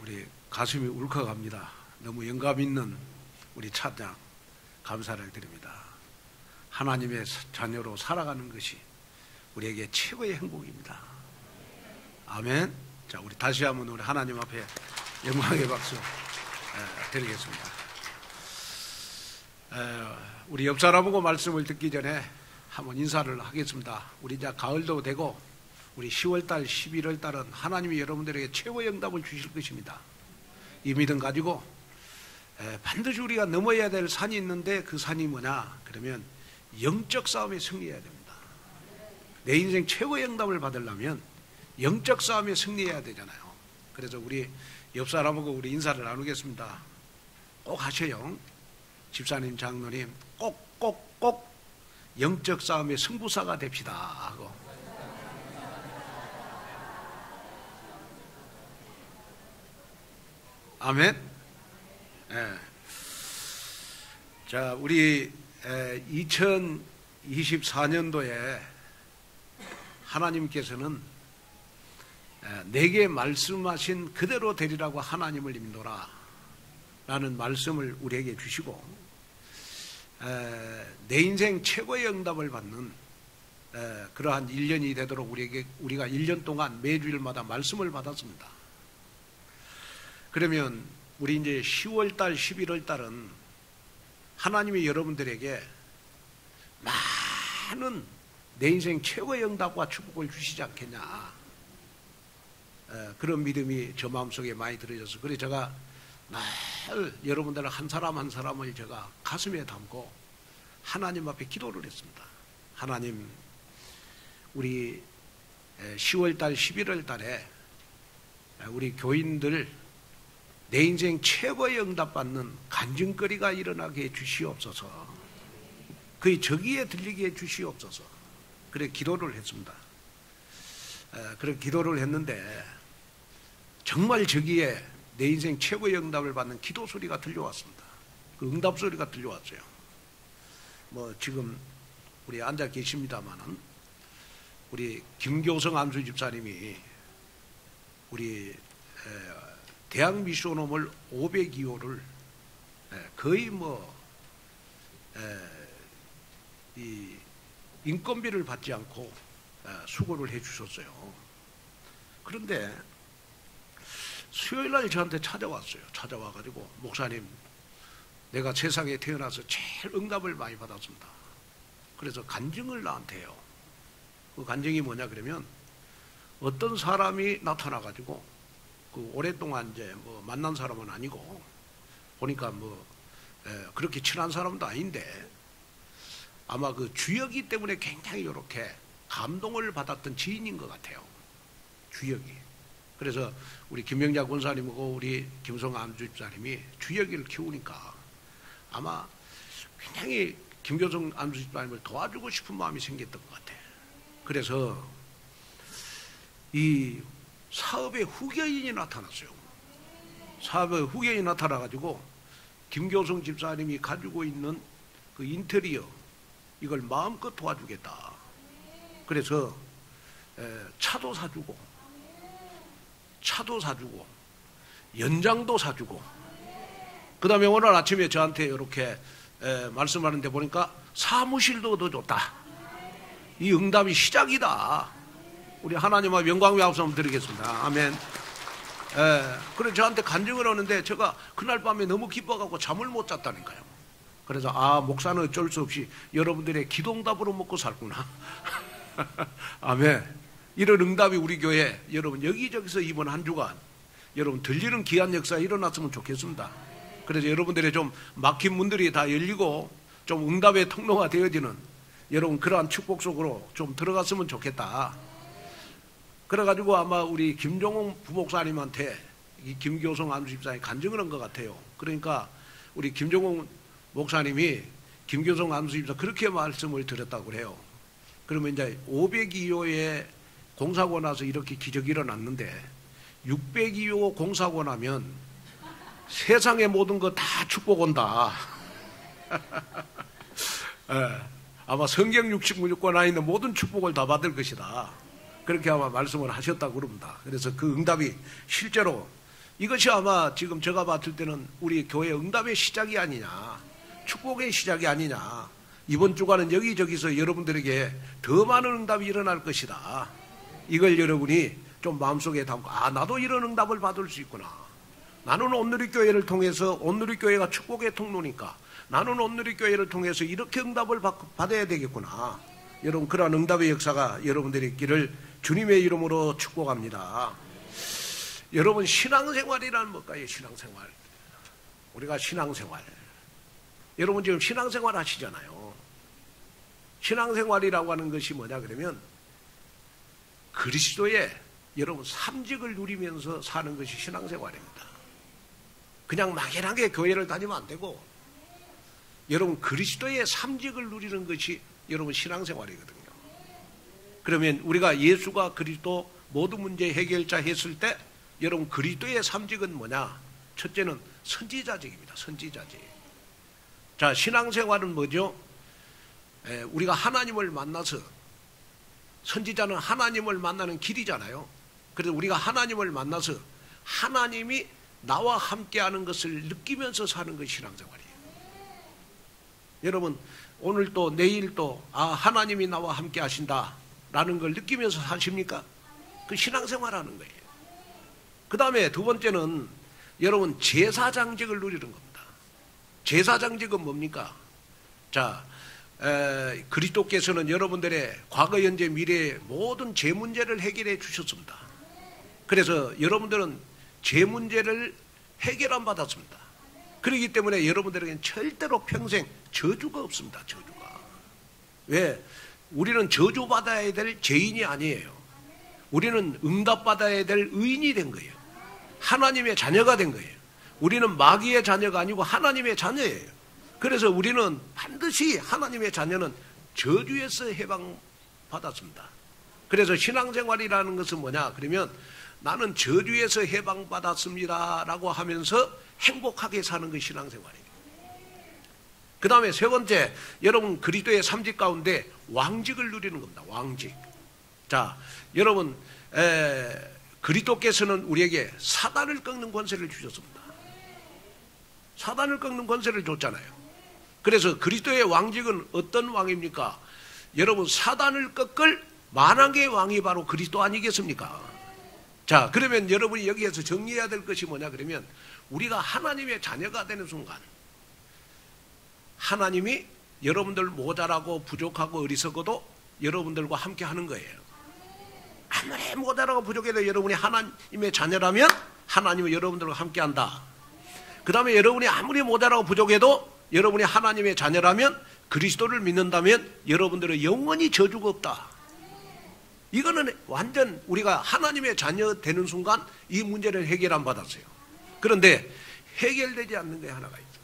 우리 가슴이 울컥합니다. 너무 영감 있는 우리 찬양 감사를 드립니다. 하나님의 자녀로 살아가는 것이 우리에게 최고의 행복입니다. 아멘. 자, 우리 다시 한번 우리 하나님 앞에 영광의 박수 드리겠습니다. 우리 옆 사람하고 말씀을 듣기 전에 한번 인사를 하겠습니다. 우리 이제 가을도 되고 우리 10월달, 11월달은 하나님이 여러분들에게 최고의 응답을 주실 것입니다. 이 믿음 가지고 반드시 우리가 넘어야 될 산이 있는데 그 산이 뭐냐? 그러면 영적 싸움에 승리해야 됩니다. 내 인생 최고의 응답을 받으려면 영적 싸움에 승리해야 되잖아요. 그래서 우리 옆 사람하고 우리 인사를 나누겠습니다. 꼭 하셔요. 집사님, 장로님, 꼭 영적 싸움의 승부사가 됩시다 하고. 아멘. 자, 우리 2024년도에 하나님께서는 내게 말씀하신 그대로 되리라고 하나님을 믿노라 라는 말씀을 우리에게 주시고, 내 인생 최고의 응답을 받는 그러한 1년이 되도록 우리가 1년 동안 매주일마다 말씀을 받았습니다. 그러면 우리 이제 10월달, 11월달은 하나님이 여러분들에게 많은 내 인생 최고의 응답과 축복을 주시지 않겠냐, 그런 믿음이 저 마음속에 많이 들어져서, 그래서 제가 늘 여러분들 한 사람 한 사람을 제가 가슴에 담고 하나님 앞에 기도를 했습니다. 하나님, 우리 10월달, 11월달에 우리 교인들 내 인생 최고의 응답받는 간증거리가 일어나게 해주시옵소서. 그의 저기에 들리게 해주시옵소서. 그래 기도를 했습니다. 그런 기도를 했는데 정말 저기에 내 인생 최고의 응답을 받는 기도 소리가 들려왔습니다. 그 응답 소리가 들려왔어요. 뭐 지금 우리 앉아 계십니다마는 우리 김교성 안수 집사님이 우리 대학 미션홈을 502호를 거의 이 인건비를 받지 않고 수고를 해 주셨어요. 그런데 수요일날 저한테 찾아왔어요. 찾아와가지고, 목사님, 내가 세상에 태어나서 제일 응답을 많이 받았습니다. 그래서 간증을 나한테 해요. 그 간증이 뭐냐 그러면, 어떤 사람이 나타나가지고 그 오랫동안 이제 뭐 만난 사람은 아니고, 보니까 그렇게 친한 사람도 아닌데 아마 그 주역이 때문에 굉장히 이렇게 감동을 받았던 지인인 것 같아요. 주역이. 그래서 우리 김명자 권사님하고 우리 김성 안주 집사님이 주역이를 키우니까 아마 굉장히 김교성 안주 집사님을 도와주고 싶은 마음이 생겼던 것 같아요. 그래서 이 사업의 후계인이 나타났어요. 사업의 후계인이 나타나가지고 김교성 집사님이 가지고 있는 그 인테리어, 이걸 마음껏 도와주겠다. 그래서 차도 사주고 연장도 사주고, 그 다음에 오늘 아침에 저한테 이렇게 말씀하는데 보니까 사무실도 얻어줬다. 이 응답이 시작이다. 우리 하나님 앞에 영광의 박수 한번 드리겠습니다. 아멘. 그래서 저한테 간증을 하는데 제가 그날 밤에 너무 기뻐가지고 잠을 못 잤다니까요. 그래서 목사는 어쩔 수 없이 여러분들의 기도응답으로 먹고 살구나. 아멘. 이런 응답이 우리 교회 여러분 여기저기서 이번 한 주간 여러분 들리는 귀한 역사가 일어났으면 좋겠습니다. 그래서 여러분들의 좀 막힌 문들이 다 열리고 좀 응답의 통로가 되어지는 여러분 그러한 축복 속으로 좀 들어갔으면 좋겠다. 그래가지고 아마 우리 김종홍 부목사님한테 이 김교성 안수 집사님이 간증을 한 것 같아요. 그러니까 우리 김종홍 목사님이 김교성 안수 집사 그렇게 말씀을 드렸다고 그래요. 그러면 이제 502호에 공사고 나서 이렇게 기적이 일어났는데 602호 공사고 나면 세상의 모든 거 다 축복 온다. 아마 성경 66권 안에 있는 모든 축복을 다 받을 것이다. 그렇게 아마 말씀을 하셨다고 그럽니다. 그래서 그 응답이 실제로 이것이 아마 지금 제가 봤을 때는 우리 교회 응답의 시작이 아니냐, 축복의 시작이 아니냐. 이번 주간은 여기저기서 여러분들에게 더 많은 응답이 일어날 것이다. 이걸 여러분이 좀 마음속에 담고, 아, 나도 이런 응답을 받을 수 있구나. 나는 온누리교회를 통해서, 온누리교회가 축복의 통로니까 나는 온누리교회를 통해서 이렇게 응답을 받아야 되겠구나. 여러분, 그러한 응답의 역사가 여러분들이 있기를 주님의 이름으로 축복합니다. 여러분, 신앙생활이란 뭘까요? 신앙생활. 우리가 신앙생활. 여러분 지금 신앙생활 하시잖아요. 신앙생활이라고 하는 것이 뭐냐 그러면 그리스도의 여러분 삼직을 누리면서 사는 것이 신앙생활입니다. 그냥 막연하게 교회를 다니면 안 되고 여러분 그리스도의 삼직을 누리는 것이 여러분 신앙생활이거든요. 그러면 우리가 예수가 그리스도 모든 문제 해결자 했을 때 여러분 그리스도의 삼직은 뭐냐? 첫째는 선지자직입니다. 선지자직. 자, 신앙생활은 뭐죠? 우리가 하나님을 만나서, 선지자는 하나님을 만나는 길이잖아요. 그래서 우리가 하나님을 만나서 하나님이 나와 함께하는 것을 느끼면서 사는 것이 신앙생활이에요. 여러분 오늘 또 내일 또 하나님이 나와 함께 하신다라는 걸 느끼면서 사십니까? 그 신앙생활하는 거예요. 그 다음에 두 번째는 여러분 제사장직을 누리는 겁니다. 제사장직은 뭡니까? 자, 그리스도께서는 여러분들의 과거, 현재, 미래의 모든 죄 문제를 해결해 주셨습니다. 그래서 여러분들은 죄 문제를 해결 안 받았습니다. 그렇기 때문에 여러분들에게는 절대로 평생 저주가 없습니다. 저주가. 왜? 우리는 저주받아야 될 죄인이 아니에요. 우리는 응답받아야 될 의인이 된 거예요. 하나님의 자녀가 된 거예요. 우리는 마귀의 자녀가 아니고 하나님의 자녀예요. 그래서 우리는 반드시 하나님의 자녀는 저주에서 해방받았습니다. 그래서 신앙생활이라는 것은 뭐냐 그러면 나는 저주에서 해방받았습니다 라고 하면서 행복하게 사는 것이 신앙생활이에요. 그 다음에 세 번째, 여러분 그리스도의 삼직 가운데 왕직을 누리는 겁니다. 왕직. 자, 여러분 그리스도께서는 우리에게 사단을 꺾는 권세를 주셨습니다. 사단을 꺾는 권세를 줬잖아요. 그래서 그리스도의 왕직은 어떤 왕입니까? 여러분 사단을 꺾을 만왕의 왕이 바로 그리스도 아니겠습니까? 자, 그러면 여러분이 여기에서 정리해야 될 것이 뭐냐 그러면 우리가 하나님의 자녀가 되는 순간 하나님이 여러분들 모자라고 부족하고 어리석어도 여러분들과 함께 하는 거예요. 아무리 모자라고 부족해도 여러분이 하나님의 자녀라면 하나님은 여러분들과 함께 한다. 그 다음에 여러분이 아무리 모자라고 부족해도 여러분이 하나님의 자녀라면 그리스도를 믿는다면 여러분들은 영원히 저주가 없다. 이거는 완전 우리가 하나님의 자녀 되는 순간 이 문제를 해결 안 받았어요. 그런데 해결되지 않는 게 하나가 있죠.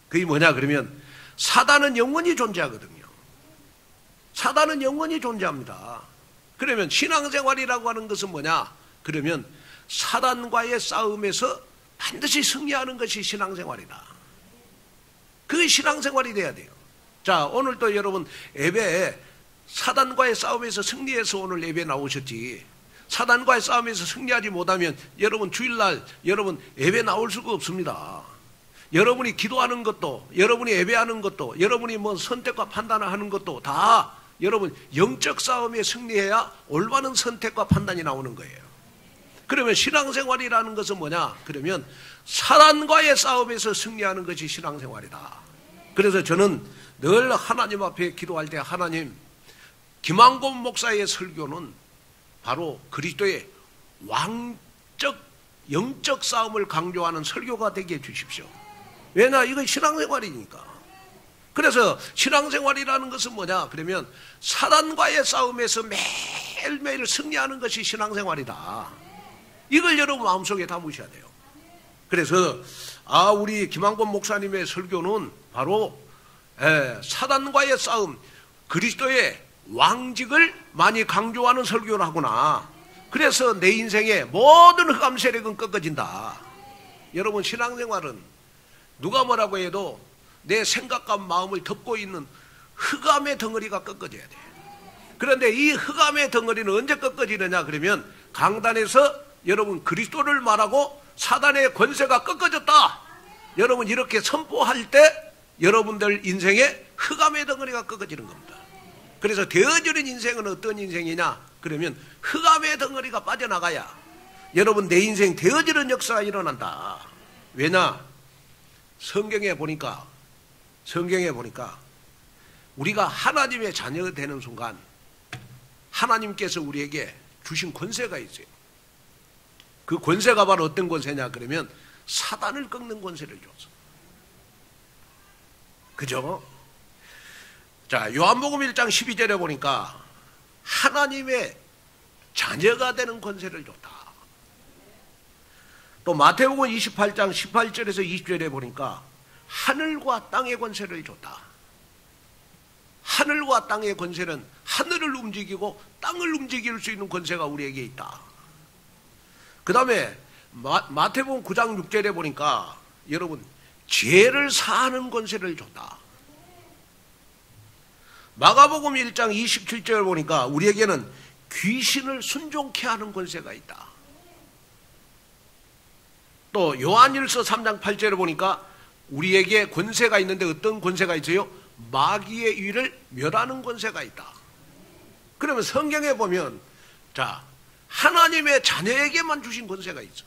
그게 뭐냐 그러면 사단은 영원히 존재하거든요. 사단은 영원히 존재합니다. 그러면 신앙생활이라고 하는 것은 뭐냐 그러면 사단과의 싸움에서 반드시 승리하는 것이 신앙생활이다. 그게 신앙생활이 돼야 돼요. 자, 오늘 또 여러분 예배에 사단과의 싸움에서 승리해서 오늘 예배 나오셨지. 사단과의 싸움에서 승리하지 못하면 여러분 주일날 여러분 예배 나올 수가 없습니다. 여러분이 기도하는 것도 여러분이 예배하는 것도 여러분이 뭐 선택과 판단을 하는 것도 다 여러분 영적 싸움에 승리해야 올바른 선택과 판단이 나오는 거예요. 그러면 신앙생활이라는 것은 뭐냐 그러면 사단과의 싸움에서 승리하는 것이 신앙생활이다. 그래서 저는 늘 하나님 앞에 기도할 때 하나님 김한곤 목사의 설교는 바로 그리스도의 왕적 영적 싸움을 강조하는 설교가 되게 해주십시오. 왜냐 이건 신앙생활이니까. 그래서 신앙생활이라는 것은 뭐냐 그러면 사단과의 싸움에서 매일매일 승리하는 것이 신앙생활이다. 이걸 여러분 마음속에 담으셔야 돼요. 그래서 우리 김한곤 목사님의 설교는 바로 사단과의 싸움, 그리스도의 왕직을 많이 강조하는 설교를 하구나. 그래서 내 인생의 모든 흑암 세력은 꺾어진다. 여러분 신앙생활은 누가 뭐라고 해도 내 생각과 마음을 덮고 있는 흑암의 덩어리가 꺾어져야 돼. 그런데 이 흑암의 덩어리는 언제 꺾어지느냐 그러면 강단에서 여러분 그리스도를 말하고 사단의 권세가 꺾어졌다. 여러분 이렇게 선포할 때 여러분들 인생에 흑암의 덩어리가 꺾어지는 겁니다. 그래서 되어지는 인생은 어떤 인생이냐? 그러면 흑암의 덩어리가 빠져나가야 여러분 내 인생 되어지는 역사가 일어난다. 왜냐? 성경에 보니까 우리가 하나님의 자녀가 되는 순간 하나님께서 우리에게 주신 권세가 있어요. 그 권세가 바로 어떤 권세냐? 그러면 사단을 꺾는 권세를 줬어. 그죠? 자, 요한복음 1장 12절에 보니까 하나님의 자녀가 되는 권세를 줬다. 또 마태복음 28장 18절에서 20절에 보니까 하늘과 땅의 권세를 줬다. 하늘과 땅의 권세는 하늘을 움직이고 땅을 움직일 수 있는 권세가 우리에게 있다. 그 다음에 마태복음 9장 6절에 보니까 여러분 죄를 사하는 권세를 줬다. 마가복음 1장 27절 보니까 우리에게는 귀신을 순종케 하는 권세가 있다. 또 요한일서 3장 8절에 보니까 우리에게 권세가 있는데 어떤 권세가 있어요? 마귀의 위를 멸하는 권세가 있다. 그러면 성경에 보면 자, 하나님의 자녀에게만 주신 권세가 있어.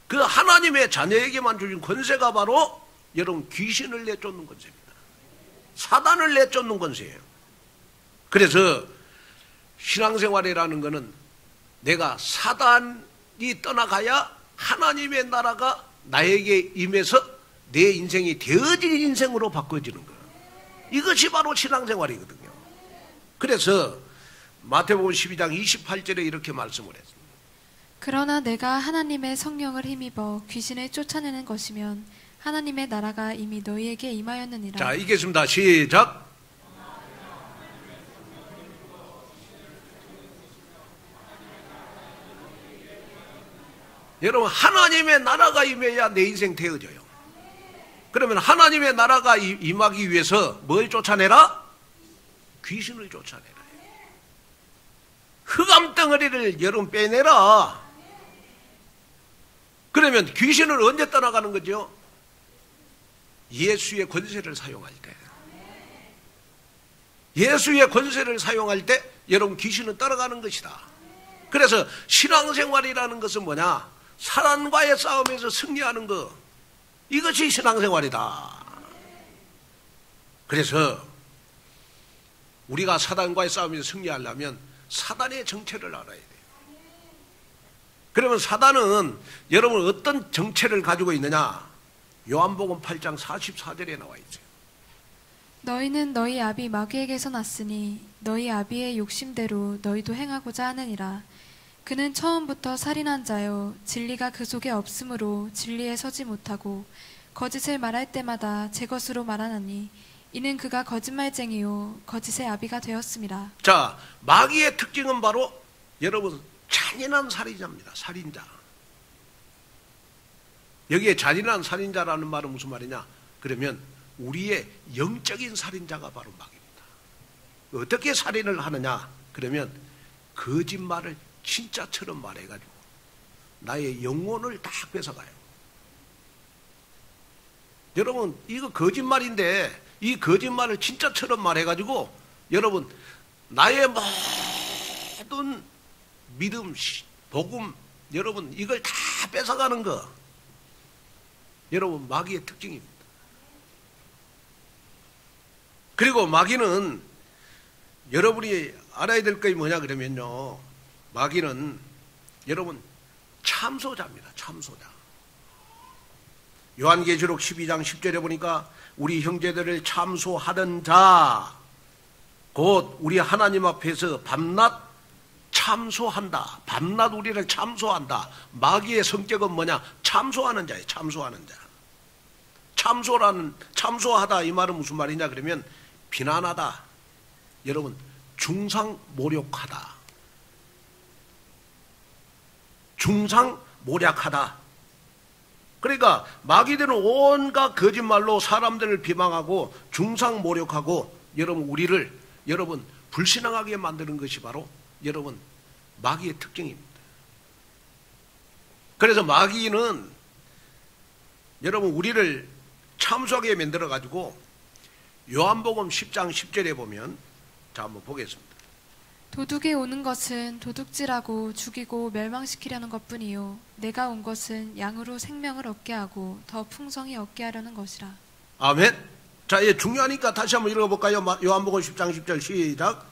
그 하나님의 자녀에게만 주신 권세가 바로 여러분 귀신을 내쫓는 권세입니다. 사단을 내쫓는 권세예요. 그래서 신앙생활이라는 것은 내가 사단이 떠나가야 하나님의 나라가 나에게 임해서 내 인생이 되어진 인생으로 바꿔지는 거예요. 이것이 바로 신앙생활이거든요. 그래서 마태복음 12장 28절에 이렇게 말씀을 했습니다. 그러나 내가 하나님의 성령을 힘입어 귀신을 쫓아내는 것이면 하나님의 나라가 이미 너희에게 임하였느니라. 자, 읽겠습니다. 시작. 여러분 하나님의 나라가 임해야 내 인생 되어져요. 그러면 하나님의 나라가 임하기 위해서 뭘 쫓아내라? 귀신을 쫓아내라. 흑암 덩어리를 여러분 빼내라. 그러면 귀신을 언제 떠나가는 거죠? 예수의 권세를 사용할 때. 예수의 권세를 사용할 때 여러분 귀신은 떠나가는 것이다. 그래서 신앙생활이라는 것은 뭐냐? 사단과의 싸움에서 승리하는 것. 이것이 신앙생활이다. 그래서 우리가 사단과의 싸움에서 승리하려면 사단의 정체를 알아야 돼요. 그러면 사단은 여러분 어떤 정체를 가지고 있느냐? 요한복음 8장 44절에 나와 있어요. 너희는 너희 아비 마귀에게서 났으니 너희 아비의 욕심대로 너희도 행하고자 하느니라. 그는 처음부터 살인한 자요 진리가 그 속에 없으므로 진리에 서지 못하고 거짓을 말할 때마다 제 것으로 말하나니 이는 그가 거짓말쟁이요 거짓의 아비가 되었습니다. 자, 마귀의 특징은 바로 여러분 잔인한 살인자입니다. 살인자. 여기에 잔인한 살인자라는 말은 무슨 말이냐? 그러면 우리의 영적인 살인자가 바로 마귀입니다. 어떻게 살인을 하느냐? 그러면 거짓말을 진짜처럼 말해가지고 나의 영혼을 다 뺏어가요. 여러분 이거 거짓말인데 이 거짓말을 진짜처럼 말해가지고 여러분 나의 모든 믿음, 복음 여러분 이걸 다 뺏어가는 거 여러분 마귀의 특징입니다. 그리고 마귀는 여러분이 알아야 될 것이 뭐냐 그러면요, 마귀는 여러분 참소자입니다. 참소자. 요한계시록 12장 10절에 보니까 우리 형제들을 참소하던 자 곧 우리 하나님 앞에서 밤낮 참소한다. 밤낮 우리를 참소한다. 마귀의 성격은 뭐냐? 참소하는 자예요. 참소하는 자. 참소하다 이 말은 무슨 말이냐 그러면 비난하다. 여러분 중상모략하다. 중상모략하다. 그러니까 마귀들은 온갖 거짓말로 사람들을 비방하고 중상모략하고 여러분 우리를 여러분 불신앙하게 만드는 것이 바로 여러분 마귀의 특징입니다. 그래서 마귀는 여러분 우리를 참소하게 만들어 가지고 요한복음 10장 10절에 보면, 자 한번 보겠습니다. 도둑이 오는 것은 도둑질하고 죽이고 멸망시키려는 것뿐이요 내가 온 것은 양으로 생명을 얻게 하고 더 풍성히 얻게 하려는 것이라. 아멘. 자, 이제 중요하니까 다시 한번 읽어볼까요? 요한복음 10장 10절 시작.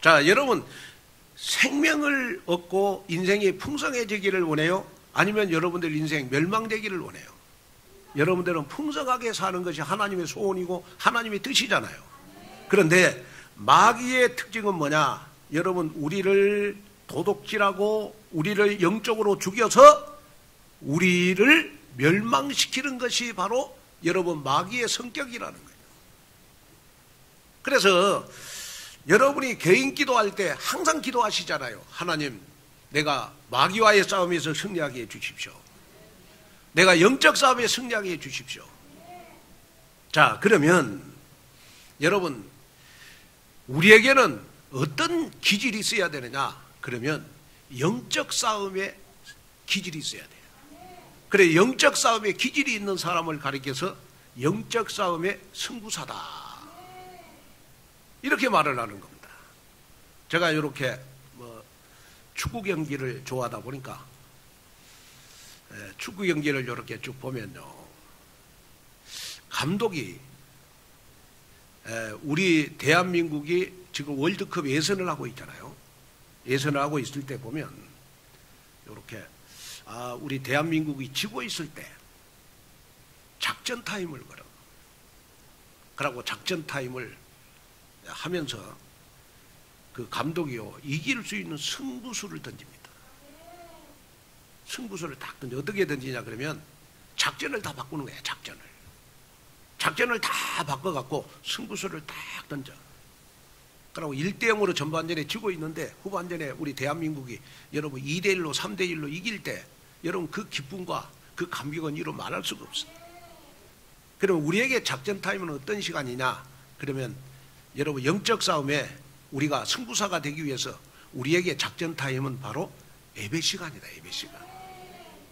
자, 여러분 생명을 얻고 인생이 풍성해지기를 원해요? 아니면 여러분들 인생 멸망되기를 원해요? 여러분들은 풍성하게 사는 것이 하나님의 소원이고 하나님의 뜻이잖아요. 그런데 마귀의 특징은 뭐냐? 여러분 우리를 도둑질하고 우리를 영적으로 죽여서 우리를 멸망시키는 것이 바로 여러분 마귀의 성격이라는 거예요. 그래서 여러분이 개인 기도할 때 항상 기도하시잖아요. 하나님, 내가 마귀와의 싸움에서 승리하게 해주십시오. 내가 영적 싸움에 승리하게 해주십시오. 자, 그러면 여러분 우리에게는 어떤 기질이 있어야 되느냐? 그러면 영적 싸움에 기질이 있어야 돼요. 그래, 영적 싸움에 기질이 있는 사람을 가리켜서 영적 싸움의 승부사다, 이렇게 말을 하는 겁니다. 제가 이렇게 축구 경기를 좋아하다 보니까 축구 경기를 이렇게 쭉 보면요, 감독이 우리 대한민국이 지금 월드컵 예선을 하고 있잖아요. 예선을 하고 있을 때 보면 이렇게 우리 대한민국이 지고 있을 때 작전 타임을 걸어. 그러고 작전 타임을 하면서 그 감독이요, 이길 수 있는 승부수를 던집니다. 승부수를 딱 던져. 어떻게 던지냐 그러면 작전을 다 바꾸는 거예요. 작전을 다 바꿔갖고 승부수를 딱 던져. 그러고 1대0으로 전반전에 지고 있는데 후반전에 우리 대한민국이 여러분 2대1로 3대1로 이길 때 여러분 그 기쁨과 그 감격은 이루 말할 수가 없어요. 그러면 우리에게 작전 타임은 어떤 시간이냐 그러면 여러분 영적 싸움에 우리가 승부사가 되기 위해서 우리에게 작전 타임은 바로 예배 시간이다. 예배 시간.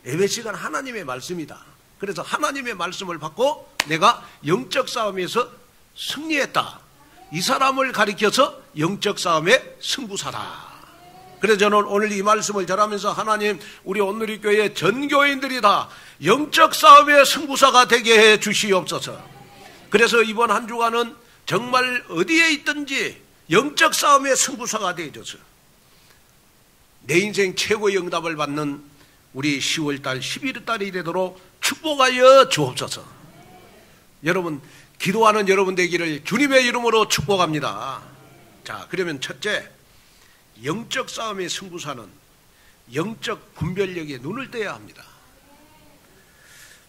예배 시간 하나님의 말씀이다. 그래서 하나님의 말씀을 받고 내가 영적 싸움에서 승리했다. 이 사람을 가리켜서 영적 싸움의 승부사다. 그래서 저는 오늘 이 말씀을 전하면서 하나님, 우리 온누리 교회 전 교인들이 다 영적 싸움의 승부사가 되게 해 주시옵소서. 그래서 이번 한 주간은 정말 어디에 있든지 영적 싸움의 승부사가 되어줘서 내 인생 최고의 응답을 받는 우리 10월달, 11월달이 되도록 축복하여 주옵소서. 여러분, 기도하는 여러분 되기를 주님의 이름으로 축복합니다. 자, 그러면 첫째, 영적 싸움의 승부사는 영적 분별력에 눈을 떼야 합니다.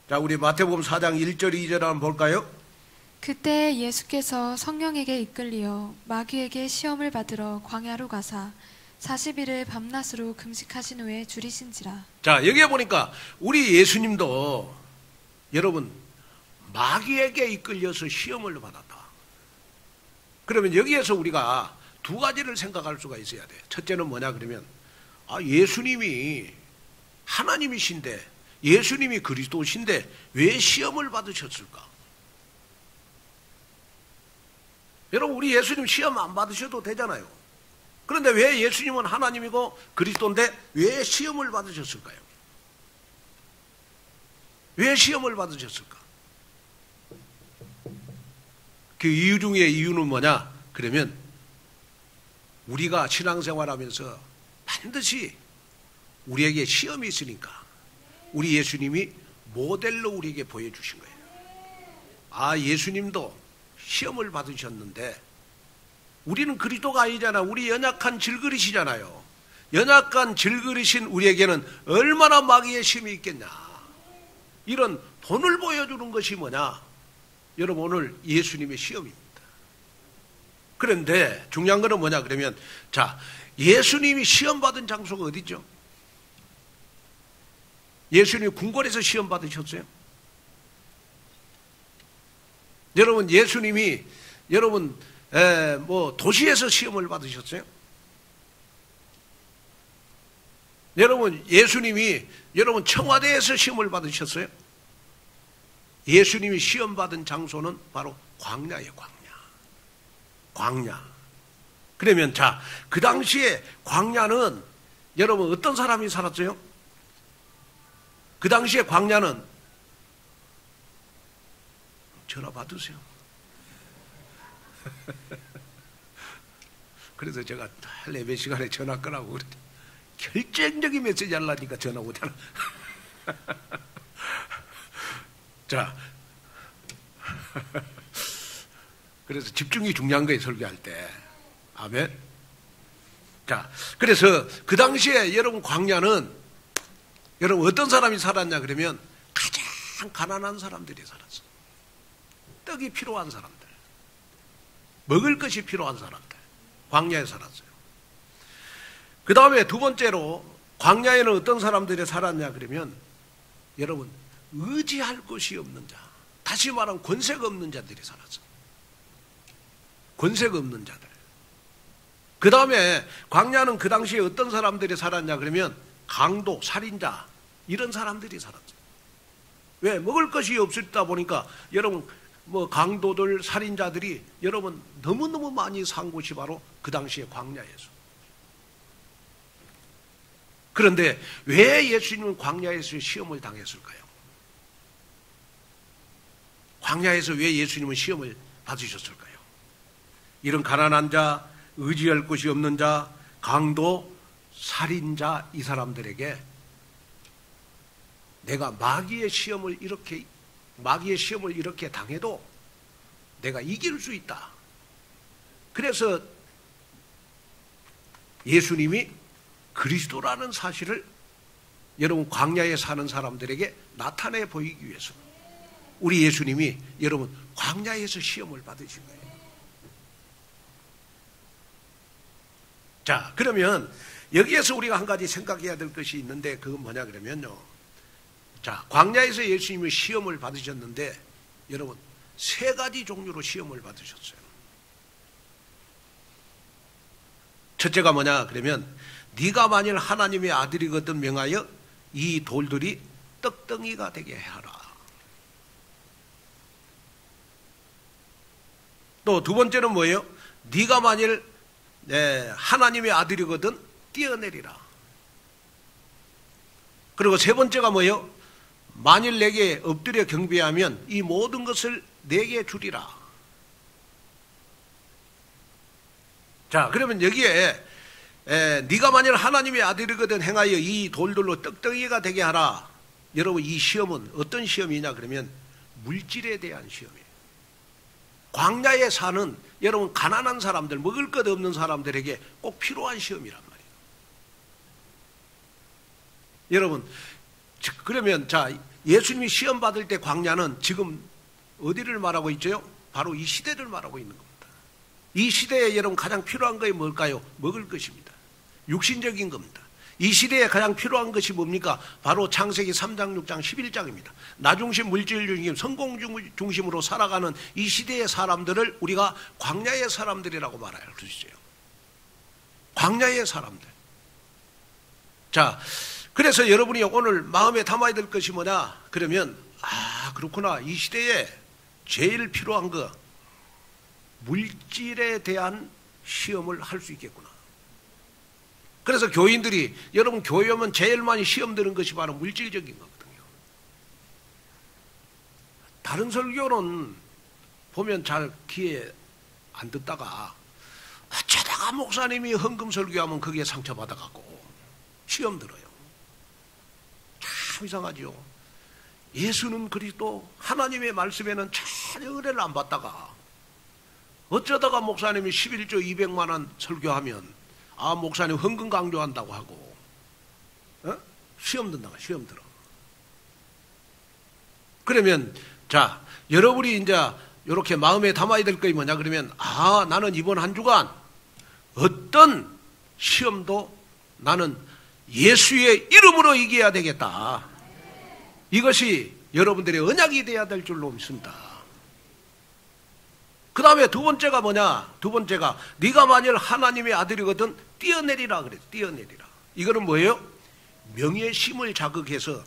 자, 우리 마태복음 4장 1절 2절 한번 볼까요? 그때 예수께서 성령에게 이끌리어 마귀에게 시험을 받으러 광야로 가사 40일을 밤낮으로 금식하신 후에 줄이신지라. 자, 여기에 보니까 우리 예수님도 여러분 마귀에게 이끌려서 시험을 받았다. 그러면 여기에서 우리가 두 가지를 생각할 수가 있어야 돼. 첫째는 뭐냐 그러면 예수님이 하나님이신데, 예수님이 그리스도신데 왜 시험을 받으셨을까? 여러분, 우리 예수님 시험 안 받으셔도 되잖아요. 그런데 왜 예수님은 하나님이고 그리스도인데 왜 시험을 받으셨을까요? 왜 시험을 받으셨을까? 그 이유 중에 이유는 뭐냐? 그러면 우리가 신앙생활하면서 반드시 우리에게 시험이 있으니까 우리 예수님이 모델로 우리에게 보여주신 거예요. 예수님도 시험을 받으셨는데 우리는 그리스도가 아니잖아. 우리 연약한 질그릇이잖아요. 연약한 질그릇인 우리에게는 얼마나 마귀의 시험이 있겠냐. 이런 본을 보여주는 것이 뭐냐? 여러분, 오늘 예수님의 시험입니다. 그런데 중요한 거는 뭐냐 그러면, 자, 예수님이 시험 받은 장소가 어디죠? 예수님이 궁궐에서 시험 받으셨어요? 여러분, 예수님이 여러분 뭐 도시에서 시험을 받으셨어요? 여러분, 예수님이 여러분 청와대에서 시험을 받으셨어요? 예수님이 시험 받은 장소는 바로 광야예요. 광야. 그러면 자, 그 당시에 광야는 여러분 어떤 사람이 살았어요? 그 당시에 광야는 전화 받으세요. 그래서 제가 예배 시간에 전화 끄라고 그랬더니 결정적인 메시지 하려니까 전화 오잖아. 자, 그래서 집중이 중요한 거예요, 설교할 때. 아멘. 자, 그래서 그 당시에 여러분 광야는 여러분 어떤 사람이 살았냐 그러면 가장 가난한 사람들이 살았어요. 떡이 필요한 사람들, 먹을 것이 필요한 사람들, 광야에 살았어요. 그 다음에 두 번째로 광야에는 어떤 사람들이 살았냐 그러면 여러분 의지할 것이 없는 자, 다시 말하면 권세가 없는 자들이 살았어요. 권세가 없는 자들. 그 다음에 광야는 그 당시에 어떤 사람들이 살았냐 그러면 강도, 살인자 이런 사람들이 살았어요. 왜? 먹을 것이 없었다 보니까 여러분 뭐 강도들, 살인자들이 여러분 너무너무 많이 산 곳이 바로 그 당시에 광야에서. 그런데 왜 예수님은 광야에서 시험을 당했을까요? 광야에서 왜 예수님은 시험을 받으셨을까요? 이런 가난한 자, 의지할 곳이 없는 자, 강도, 살인자 이 사람들에게 내가 마귀의 시험을 이렇게 당해도 내가 이길 수 있다. 그래서 예수님이 그리스도라는 사실을 여러분 광야에 사는 사람들에게 나타내 보이기 위해서 우리 예수님이 여러분 광야에서 시험을 받으신 거예요. 자, 그러면 여기에서 우리가 한 가지 생각해야 될 것이 있는데 그건 뭐냐 그러면요. 자, 광야에서 예수님이 시험을 받으셨는데 여러분 세 가지 종류로 시험을 받으셨어요. 첫째가 뭐냐 그러면 네가 만일 하나님의 아들이거든 명하여 이 돌들이 떡덩이가 되게 하라. 또 두 번째는 뭐예요? 네가 만일 하나님의 아들이거든 뛰어내리라. 그리고 세 번째가 뭐예요? 만일 내게 엎드려 경배하면 이 모든 것을 내게 주리라. 자, 그러면 여기에 네가 만일 하나님의 아들이거든 행하여 이 돌들로 떡덩이가 되게 하라. 여러분 이 시험은 어떤 시험이냐 그러면 물질에 대한 시험이에요. 광야에 사는 여러분 가난한 사람들, 먹을 것 없는 사람들에게 꼭 필요한 시험이란 말이에요. 여러분 그러면 자, 예수님이 시험 받을 때 광야는 지금 어디를 말하고 있죠? 바로 이 시대를 말하고 있는 겁니다. 이 시대에 여러분 가장 필요한 것이 뭘까요? 먹을 것입니다. 육신적인 겁니다. 이 시대에 가장 필요한 것이 뭡니까? 바로 창세기 3장, 6장, 11장입니다. 나중심, 물질 중심, 성공 중심으로 살아가는 이 시대의 사람들을 우리가 광야의 사람들이라고 말할 수 있어요. 광야의 사람들. 자, 그래서 여러분이 오늘 마음에 담아야 될 것이 뭐냐? 그러면 그렇구나. 이 시대에 제일 필요한 거 물질에 대한 시험을 할 수 있겠구나. 그래서 교인들이 여러분 교회 오면 제일 많이 시험 드는 것이 바로 물질적인 거거든요. 다른 설교는 보면 잘 귀에 안 듣다가 어쩌다가 목사님이 헌금 설교하면 그게 상처받아갖고 시험 들어요. 참 이상하죠. 예수는 그리스도 하나님의 말씀에는 전혀 은혜를 안 받다가 어쩌다가 목사님이 11조 200만 원 설교하면 목사님 헌금 강조한다고 하고 시험 든다가 시험 들어. 그러면 자, 여러분이 이제 이렇게 마음에 담아야 될 것이 뭐냐 그러면 나는 이번 한 주간 어떤 시험도 나는 예수의 이름으로 이겨야 되겠다. 이것이 여러분들의 언약이 되어야 될 줄로 믿습니다. 그 다음에 두 번째가 뭐냐? 두 번째가 네가 만일 하나님의 아들이거든 뛰어내리라 그랬어. 뛰어내리라. 이거는 뭐예요? 명예심을 자극해서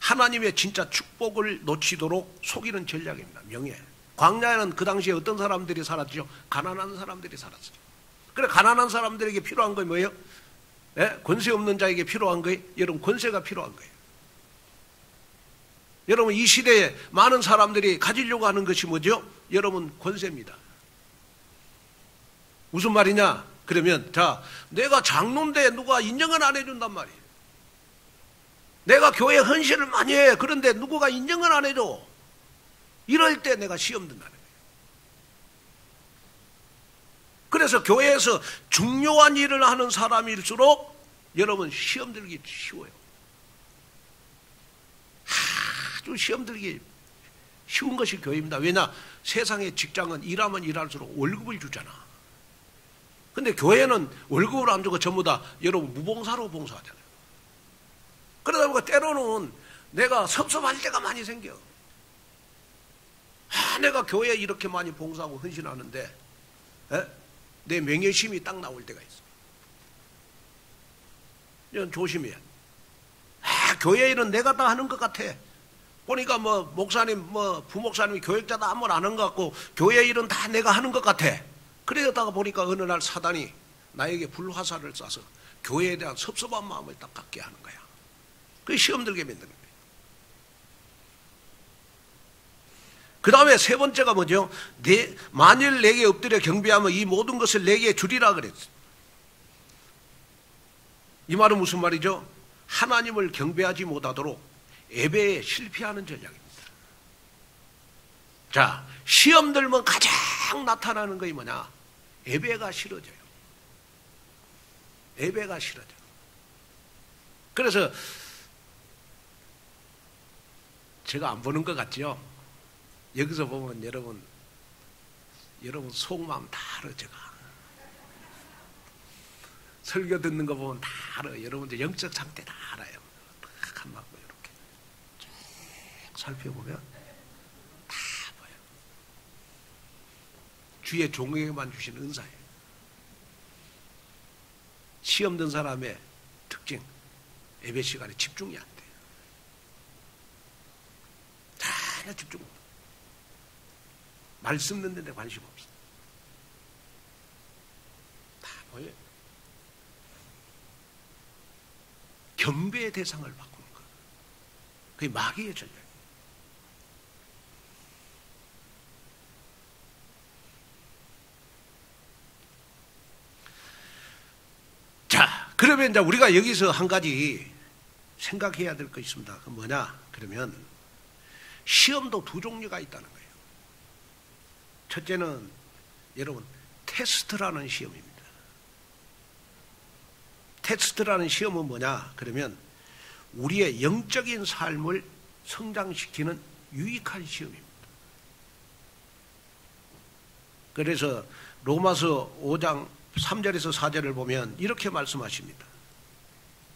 하나님의 진짜 축복을 놓치도록 속이는 전략입니다. 명예. 광야에는 그 당시에 어떤 사람들이 살았죠? 가난한 사람들이 살았어요. 그래, 가난한 사람들에게 필요한 건 뭐예요? 예? 권세 없는 자에게 필요한 거예요? 여러분, 권세가 필요한 거예요. 여러분, 이 시대에 많은 사람들이 가지려고 하는 것이 뭐죠? 여러분, 권세입니다. 무슨 말이냐? 그러면 자, 내가 장로인데 누가 인정을 안 해준단 말이에요. 내가 교회 헌신을 많이 해. 그런데 누구가 인정을 안 해줘. 이럴 때 내가 시험 든다는 거예요. 그래서 교회에서 중요한 일을 하는 사람일수록 여러분 시험 들기 쉬워요. 아주 시험 들기 쉬운 것이 교회입니다. 왜냐? 세상의 직장은 일하면 일할수록 월급을 주잖아. 근데 교회는 월급을 안 주고 전부 다 여러분 무봉사로 봉사하잖아요. 그러다 보니까 때로는 내가 섭섭할 때가 많이 생겨. 내가 교회에 이렇게 많이 봉사하고 헌신하는데 내 명예심이 딱 나올 때가 있어. 이건 조심해야 돼. 교회 일은 내가 다 하는 것 같아. 보니까 뭐 목사님, 뭐 부목사님이 교육자도 아무도 안 하는 것 같고 교회 일은 다 내가 하는 것 같아. 그러다가 보니까 어느 날 사단이 나에게 불화살을 쏴서 교회에 대한 섭섭한 마음을 딱 갖게 하는 거야. 그게 시험 들게 만드는 거예요. 그 다음에 세 번째가 뭐죠? 만일 내게 엎드려 경배하면 이 모든 것을 내게 주리라 그랬어. 이 말은 무슨 말이죠? 하나님을 경배하지 못하도록 예배에 실패하는 전략입니다. 자, 시험 들면 가장 나타나는 것이 뭐냐? 예배가 싫어져요. 예배가 싫어져요. 그래서 제가 안 보는 것 같죠? 여기서 보면 여러분 속마음 다 알아. 제가 설교 듣는 거 보면 다 알아. 여러분들 영적 상태 다 알아요. 딱 한마디 이렇게 쭉 살펴보면 다 보여요. 주의 종에게만 주신 은사예요. 시험 든 사람의 특징, 예배 시간에 집중이 안 돼요. 전혀 집중 못 해요. 말씀 듣는 데 관심 없어. 다 보여요. 경배의 대상을 바꾸는 거. 그게 마귀의 전략이에요. 자, 그러면 이제 우리가 여기서 한 가지 생각해야 될 거 있습니다. 그 뭐냐? 그러면 시험도 두 종류가 있다는 거예요. 첫째는 여러분 테스트라는 시험입니다. 테스트라는 시험은 뭐냐? 그러면 우리의 영적인 삶을 성장시키는 유익한 시험입니다. 그래서 로마서 5장 3절에서 4절을 보면 이렇게 말씀하십니다.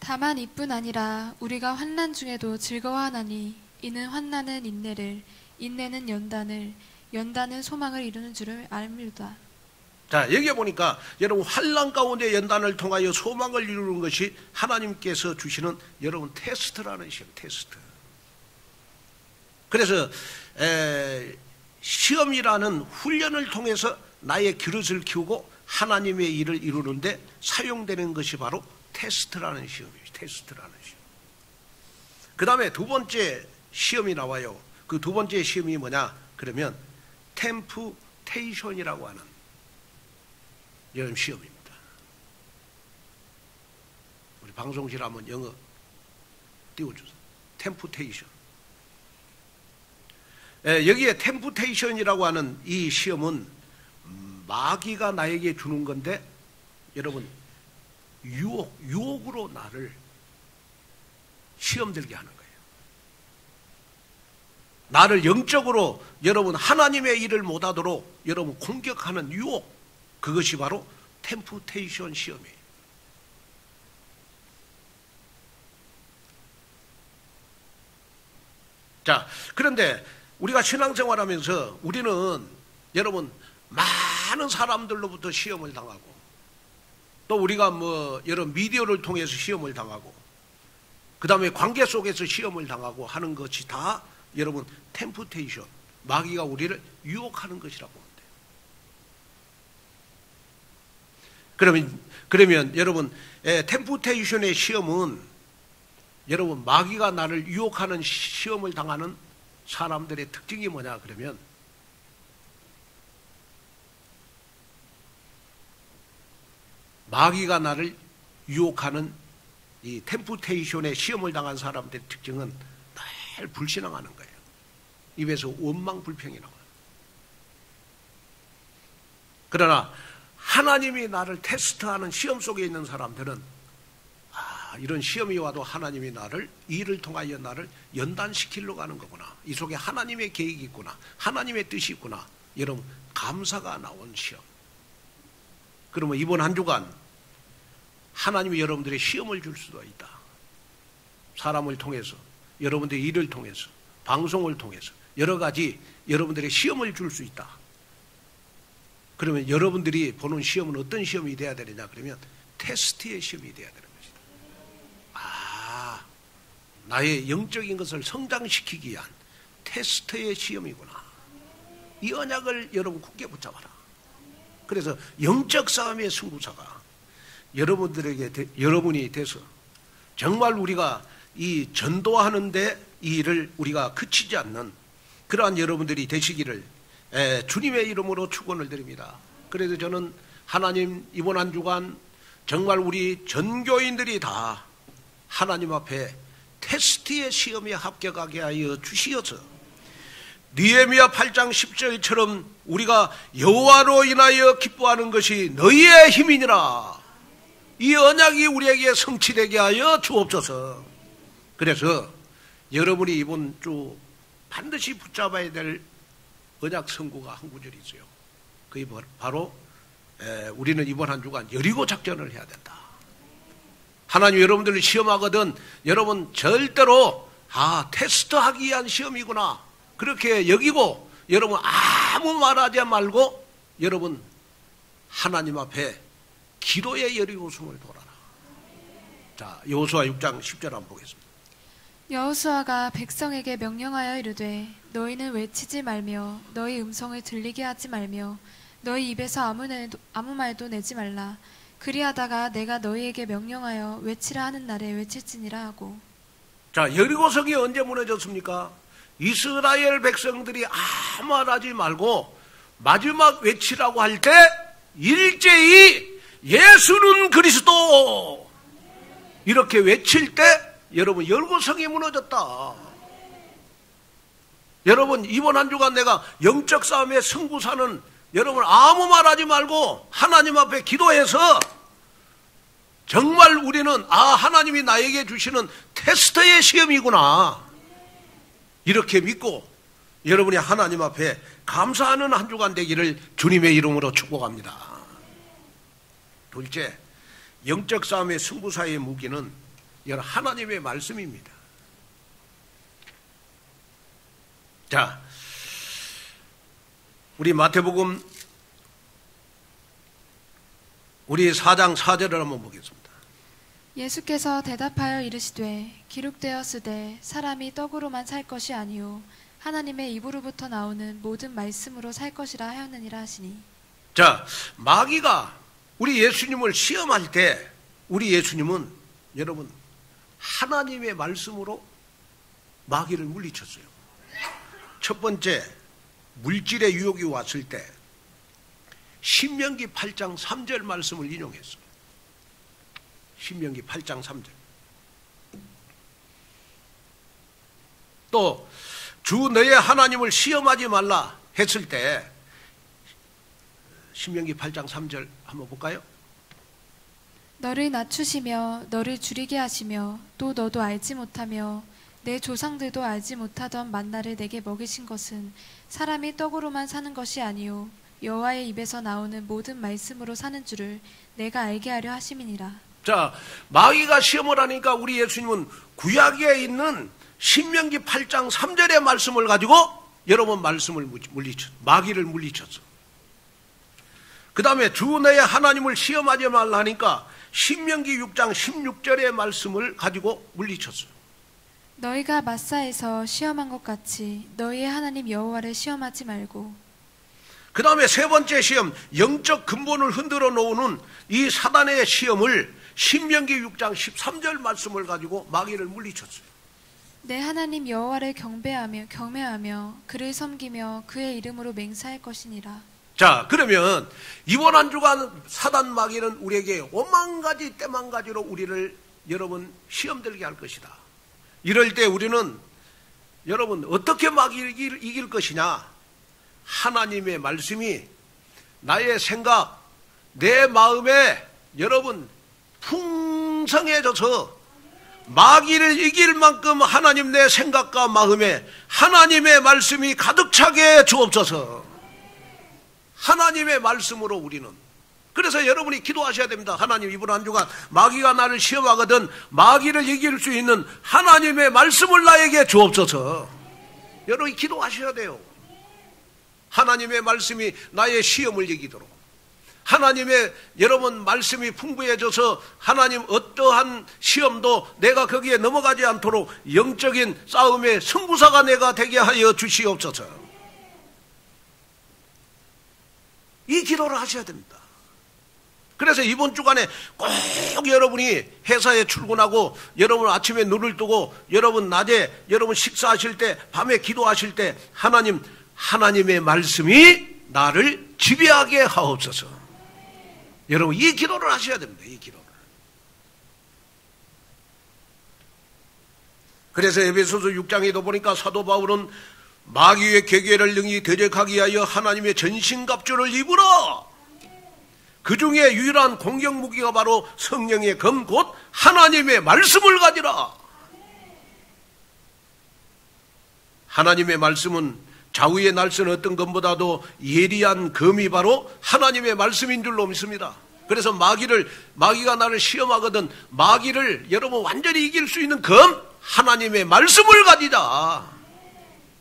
다만 이뿐 아니라 우리가 환난 중에도 즐거워하나니 이는 환난은 인내를, 인내는 연단을, 연단은 소망을 이루는 줄을 알미로다. 자, 여기에 보니까 여러분 환난 가운데 연단을 통하여 소망을 이루는 것이 하나님께서 주시는 여러분 테스트라는 시험, 테스트. 그래서 시험이라는 훈련을 통해서 나의 그릇을 키우고 하나님의 일을 이루는데 사용되는 것이 바로 테스트라는 시험이에요. 테스트라는 시험. 그 다음에 두 번째 시험이 나와요. 그 두 번째 시험이 뭐냐? 그러면 템프테이션이라고 하는 이런 시험입니다. 우리 방송실 한번 영어 띄워주세요. 템프테이션. 여기에 템프테이션이라고 하는 이 시험은 마귀가 나에게 주는 건데 여러분 유혹으로 나를 시험 들게 하는 거예요. 나를 영적으로 여러분 하나님의 일을 못하도록 여러분 공격하는 유혹, 그것이 바로 템프테이션 시험이에요. 자, 그런데 우리가 신앙생활하면서 우리는 여러분 많은 사람들로부터 시험을 당하고, 또 우리가 여러 미디어를 통해서 시험을 당하고, 그 다음에 관계 속에서 시험을 당하고 하는 것이 다 여러분 템프테이션, 마귀가 우리를 유혹하는 것이라고 보면 돼요. 그러면 여러분, 템프테이션의 시험은 여러분 마귀가 나를 유혹하는 시험을 당하는 사람들의 특징이 뭐냐 그러면, 마귀가 나를 유혹하는 이 템프테이션의 시험을 당한 사람들의 특징은 늘 불신앙하는 거예요. 입에서 원망 불평이 나와요. 그러나 하나님이 나를 테스트하는 시험 속에 있는 사람들은 이런 시험이 와도 하나님이 나를, 이를 통하여 나를 연단시키려고 하는 거구나, 이 속에 하나님의 계획이 있구나, 하나님의 뜻이 있구나, 여러분 감사가 나온 시험. 그러면 이번 한 주간 하나님이 여러분들의 시험을 줄 수도 있다. 사람을 통해서, 여러분들의 일을 통해서, 방송을 통해서 여러 가지 여러분들의 시험을 줄 수 있다. 그러면 여러분들이 보는 시험은 어떤 시험이 돼야 되느냐 그러면 테스트의 시험이 돼야 되는 것이다. 나의 영적인 것을 성장시키기 위한 테스트의 시험이구나. 이 언약을 여러분 굳게 붙잡아라. 그래서 영적 싸움의 승부사가 여러분이 돼서 정말 우리가 이 전도하는데 이 일을 우리가 그치지 않는 그러한 여러분들이 되시기를 주님의 이름으로 축원을 드립니다. 그래서 저는 하나님, 이번 한 주간 정말 우리 전교인들이 다 하나님 앞에 테스트의 시험에 합격하게 하여 주시어서 느헤미야 8장 10절처럼 우리가 여호와로 인하여 기뻐하는 것이 너희의 힘이니라, 이 언약이 우리에게 성취되게 하여 주옵소서. 그래서 여러분이 이번 주 반드시 붙잡아야 될 언약 선구가 한 구절이 있어요. 그게 바로 우리는 이번 한 주간 여리고 작전을 해야 된다. 하나님 여러분들을 시험하거든 여러분 절대로 테스트하기 위한 시험이구나 그렇게 여기고, 여러분 아무 말하지 말고 여러분 하나님 앞에 기도의 여리고성을 돌아라. 자, 여호수아 6장 10절 한번 보겠습니다. 여호수아가 백성에게 명령하여 이르되 너희는 외치지 말며 너희 음성을 들리게 하지 말며 너희 입에서 아무 말도 내지 말라. 그리하다가 내가 너희에게 명령하여 외치라 하는 날에 외칠지니라 하고. 자, 여리고성이 언제 무너졌습니까? 이스라엘 백성들이 아무 말하지 말고 마지막 외치라고 할 때 일제히 예수는 그리스도 이렇게 외칠 때 여러분 여리고성이 무너졌다. 여러분 이번 한 주간 내가 영적 싸움의 승부사는 여러분 아무 말하지 말고 하나님 앞에 기도해서 정말 우리는 하나님이 나에게 주시는 테스트의 시험이구나 이렇게 믿고 여러분이 하나님 앞에 감사하는 한 주간 되기를 주님의 이름으로 축복합니다. 둘째, 영적 싸움의 승부사의 무기는 여러분 하나님의 말씀입니다. 자, 우리 마태복음 우리 4장 4절을 한번 보겠습니다. 예수께서 대답하여 이르시되 기록되었으되 사람이 떡으로만 살 것이 아니요 하나님의 입으로부터 나오는 모든 말씀으로 살 것이라 하였느니라 하시니. 자, 마귀가 우리 예수님을 시험할 때 우리 예수님은 여러분 하나님의 말씀으로 마귀를 물리쳤어요. 첫 번째 물질의 유혹이 왔을 때 신명기 8장 3절 말씀을 인용했어요. 신명기 8장 3절. 또 주 너의 하나님을 시험하지 말라 했을 때 신명기 8장 3절 한번 볼까요? 너를 낮추시며 너를 줄이게 하시며 또 너도 알지 못하며 내 조상들도 알지 못하던 만나를 내게 먹이신 것은 사람이 떡으로만 사는 것이 아니요 여호와의 입에서 나오는 모든 말씀으로 사는 줄을 내가 알게 하려 하심이니라. 자, 마귀가 시험을 하니까 우리 예수님은 구약에 있는 신명기 8장 3절의 말씀을 가지고 여러분 말씀을 마귀를 물리쳤어. 그 다음에 주 너의 하나님을 시험하지 말라 하니까 신명기 6장 16절의 말씀을 가지고 물리쳤어요. 너희가 마사에서 시험한 것 같이 너희의 하나님 여호와를 시험하지 말고. 그 다음에 세 번째 시험, 영적 근본을 흔들어 놓는 이 사단의 시험을 신명기 6장 13절 말씀을 가지고 마귀를 물리쳤어요. 내 하나님 여호와를 경배하며 그를 섬기며 그의 이름으로 맹세할 것이니라. 자, 그러면 이번 한 주간 사단 마귀는 우리에게 오만 가지 때만 가지로 우리를 여러분 시험 들게 할 것이다. 이럴 때 우리는 여러분 어떻게 마귀를 이길 것이냐? 하나님의 말씀이 나의 생각, 내 마음에 여러분 풍성해져서 마귀를 이길 만큼 하나님 내 생각과 마음에 하나님의 말씀이 가득 차게 주옵소서. 하나님의 말씀으로 우리는, 그래서 여러분이 기도하셔야 됩니다. 하나님, 이번 한 주간 마귀가 나를 시험하거든 마귀를 이길 수 있는 하나님의 말씀을 나에게 주옵소서. 여러분이 기도하셔야 돼요. 하나님의 말씀이 나의 시험을 이기도록, 하나님의 여러분 말씀이 풍부해져서 하나님 어떠한 시험도 내가 거기에 넘어가지 않도록 영적인 싸움의 승부사가 내가 되게 하여 주시옵소서. 이 기도를 하셔야 됩니다. 그래서 이번 주간에 꼭 여러분이 회사에 출근하고 여러분 아침에 눈을 뜨고 여러분 낮에 여러분 식사하실 때 밤에 기도하실 때 하나님의 말씀이 나를 지배하게 하옵소서. 여러분 이 기도를 하셔야 됩니다. 이 기도를. 그래서 에베소서 6장에도 보니까 사도 바울은 마귀의 계계를 능히 대적하기 위하여 하나님의 전신갑주를 입으라. 그 중에 유일한 공격 무기가 바로 성령의 검 곧 하나님의 말씀을 가지라. 하나님의 말씀은 좌우의 날선 어떤 검보다도 예리한 검이 바로 하나님의 말씀인 줄로 믿습니다. 그래서 마귀가 나를 시험하거든 마귀를 여러분 완전히 이길 수 있는 검 하나님의 말씀을 가지자.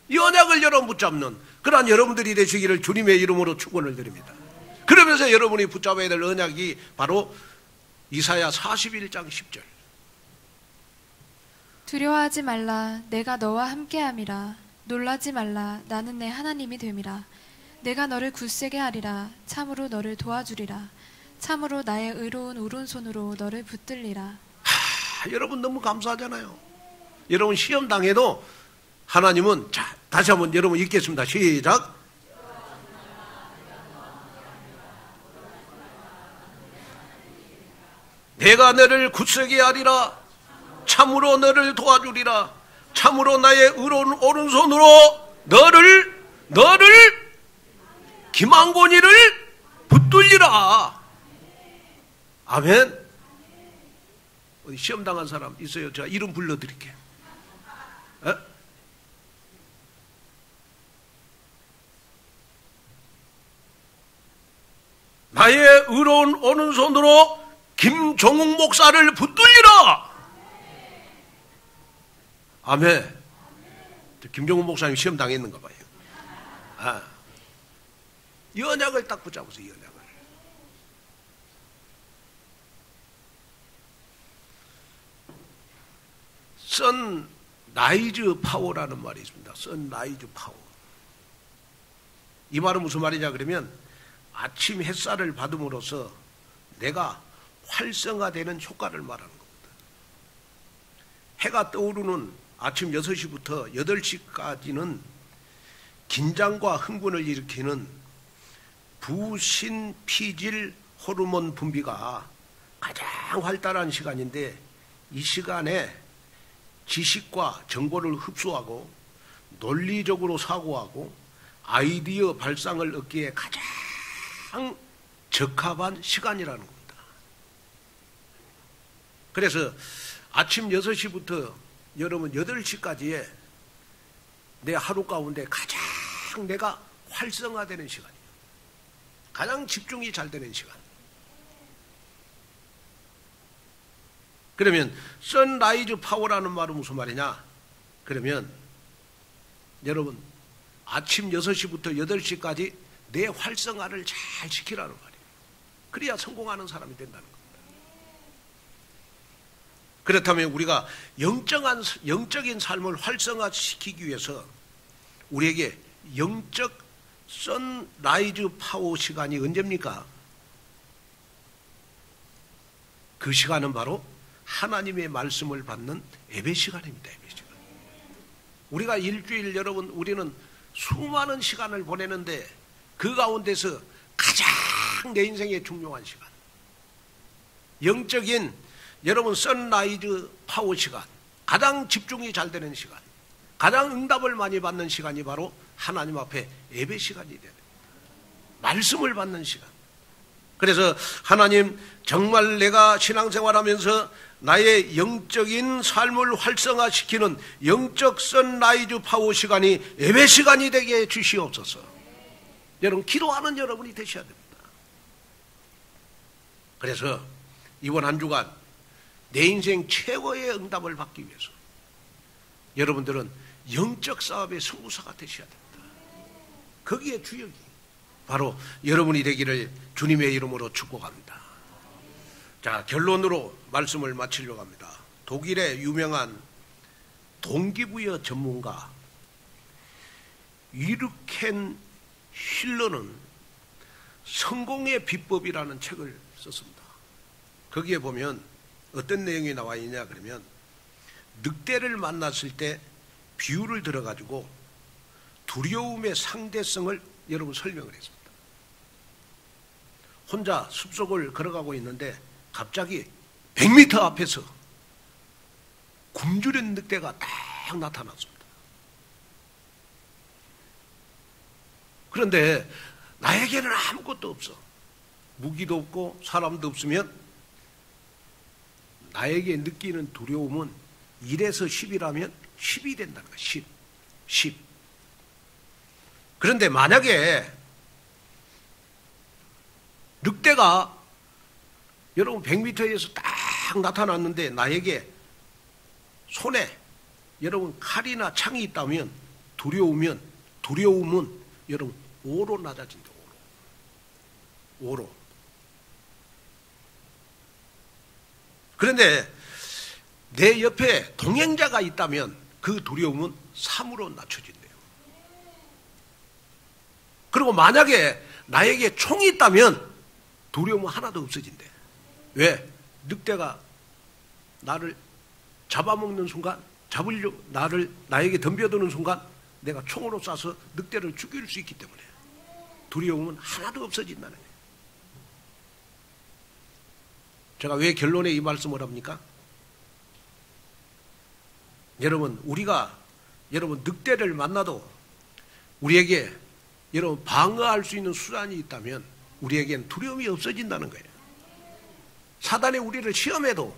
이 언약을 여러분 붙잡는 그러한 여러분들이 되시기를 주님의 이름으로 축원을 드립니다. 그러면서 여러분이 붙잡아야 될 언약이 바로 이사야 41장 10절. 두려워하지 말라, 내가 너와 함께함이라. 놀라지 말라, 나는 내 하나님이 됨이라. 내가 너를 굳세게 하리라. 참으로 너를 도와주리라. 참으로 나의 의로운 오른손으로 너를 붙들리라. 여러분 너무 감사하잖아요. 여러분 시험 당해도 하나님은, 자 다시 한번 여러분 읽겠습니다. 시작. 내가 너를 굳세게 하리라. 참으로 너를 도와주리라. 참으로 나의 의로운 오른손으로 너를 기망고니를 붙들리라. 아멘. 어디 시험 당한 사람 있어요? 제가 이름 불러드릴게요. 에? 나의 의로운 오른손으로 김종욱 목사를 붙들리라. 아멘. 김종욱 목사님 시험 당했는가 봐요. 아. 이 언약을 딱 붙잡으세요. 이 언약을. 선라이즈 파워라는 말이 있습니다. 선라이즈 파워. 이 말은 무슨 말이냐 그러면 아침 햇살을 받음으로써 내가 활성화되는 효과를 말하는 겁니다. 해가 떠오르는 아침 6시부터 8시까지는 긴장과 흥분을 일으키는 부신피질 호르몬 분비가 가장 활달한 시간인데 이 시간에 지식과 정보를 흡수하고 논리적으로 사고하고 아이디어 발상을 얻기에 가장 적합한 시간이라는 겁니다. 그래서 아침 6시부터 여러분 8시까지의 내 하루 가운데 가장 내가 활성화되는 시간이에요. 가장 집중이 잘 되는 시간. 그러면 선라이즈 파워라는 말은 무슨 말이냐? 그러면 여러분 아침 6시부터 8시까지 내 활성화를 잘 시키라는 말이에요. 그래야 성공하는 사람이 된다는 겁니다. 그렇다면 우리가 영적인 삶을 활성화시키기 위해서 우리에게 영적 선라이즈 파워 시간이 언제입니까? 그 시간은 바로 하나님의 말씀을 받는 예배 시간입니다. 예배 시간. 우리가 일주일 여러분 우리는 수많은 시간을 보내는데 그 가운데서 가장 내 인생에 중요한 시간, 영적인 여러분 선라이즈 파워 시간, 가장 집중이 잘 되는 시간, 가장 응답을 많이 받는 시간이 바로 하나님 앞에 예배 시간이 돼야 됩니다. 말씀을 받는 시간. 그래서 하나님 정말 내가 신앙생활하면서 나의 영적인 삶을 활성화시키는 영적 선라이즈 파워 시간이 예배 시간이 되게 해주시옵소서. 여러분 기도하는 여러분이 되셔야 됩니다. 그래서 이번 한 주간 내 인생 최고의 응답을 받기 위해서 여러분들은 영적 싸움의 승부사가 되셔야 됩니다. 거기에 주역이 바로 여러분이 되기를 주님의 이름으로 축복합니다. 자, 결론으로 말씀을 마치려고 합니다. 독일의 유명한 동기부여 전문가 위르켄 힐러는 성공의 비법이라는 책을 썼습니다. 거기에 보면 어떤 내용이 나와 있냐 그러면 늑대를 만났을 때 비유를 들어가지고 두려움의 상대성을 여러분 설명을 했습니다. 혼자 숲속을 걸어가고 있는데 갑자기 100m 앞에서 굶주린 늑대가 딱 나타났습니다. 그런데 나에게는 아무것도 없어. 무기도 없고 사람도 없으면 나에게 느끼는 두려움은 1에서 10이라면 10이 된다는 거야. 10. 그런데 만약에 늑대가 여러분 100m에서 딱 나타났는데 나에게 손에 여러분 칼이나 창이 있다면 두려움은 여러분 5로 낮아진다. 5로. 그런데 내 옆에 동행자가 있다면 그 두려움은 3으로 낮춰진대요. 그리고 만약에 나에게 총이 있다면 두려움은 하나도 없어진대. 왜? 늑대가 나를 잡아먹는 순간, 나에게 덤벼드는 순간 내가 총으로 쏴서 늑대를 죽일 수 있기 때문에 두려움은 하나도 없어진다는 거예요. 제가 왜 결론에 이 말씀을 합니까? 우리가 늑대를 만나도 우리에게 방어할 수 있는 수단이 있다면 우리에겐 두려움이 없어진다는 거예요. 사단이 우리를 시험해도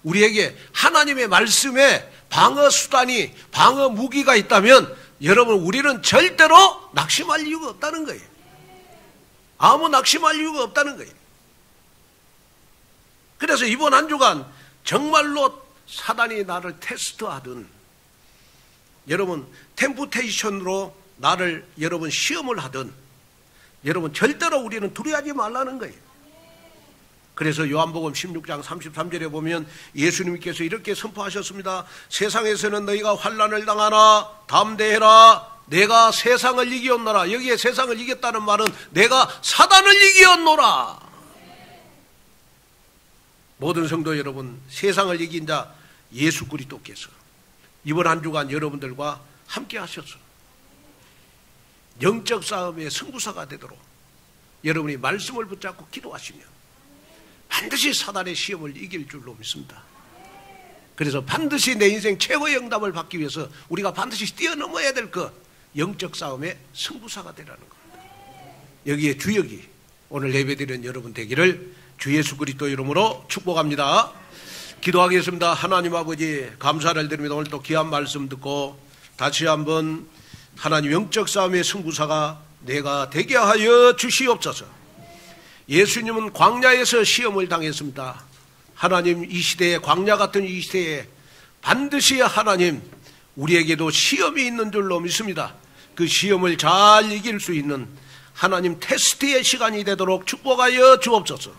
우리에게 하나님의 말씀에 방어 수단이, 방어 무기가 있다면 우리는 절대로 낙심할 이유가 없다는 거예요. 아무 낙심할 이유가 없다는 거예요. 그래서 이번 한 주간 정말로 사단이 나를 테스트하든 템프테이션으로 나를 시험을 하든 절대로 우리는 두려워하지 말라는 거예요. 그래서 요한복음 16장 33절에 보면 예수님께서 이렇게 선포하셨습니다. 세상에서는 너희가 환난을 당하나 담대해라. 내가 세상을 이기었노라. 여기에 세상을 이겼다는 말은 내가 사단을 이기었노라. 모든 성도 여러분, 세상을 이긴 자 예수 그리스도께서 이번 한 주간 여러분들과 함께 하셔서 영적 싸움의 승부사가 되도록 여러분이 말씀을 붙잡고 기도하시면 반드시 사단의 시험을 이길 줄로 믿습니다. 그래서 반드시 내 인생 최고의 응답을 받기 위해서 우리가 반드시 뛰어넘어야 될 영적 싸움의 승부사가 되라는 겁니다. 여기에 주역이 오늘 예배드리는 여러분 되기를 주 예수 그리스도 이름으로 축복합니다. 기도하겠습니다. 하나님 아버지 감사를 드립니다. 오늘 또 귀한 말씀 듣고 다시 한번 하나님 영적 싸움의 승부사가 내가 되게 하여 주시옵소서. 예수님은 광야에서 시험을 당했습니다. 하나님 이 시대에 광야 같은 이 시대에 반드시 하나님 우리에게도 시험이 있는 줄로 믿습니다. 그 시험을 잘 이길 수 있는 하나님 테스트의 시간이 되도록 축복하여 주옵소서.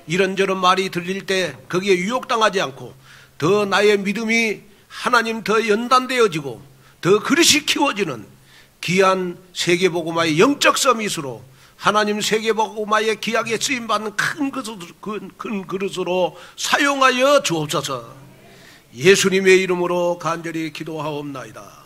이런저런 말이 들릴 때 거기에 유혹당하지 않고 더 나의 믿음이 하나님 더 연단되어지고 더 그릇이 키워지는 귀한 세계복음화의 영적 서밋으로 하나님 세계복음화의 귀하게 쓰임받는 큰 그릇으로 사용하여 주옵소서. 예수님의 이름으로 간절히 기도하옵나이다.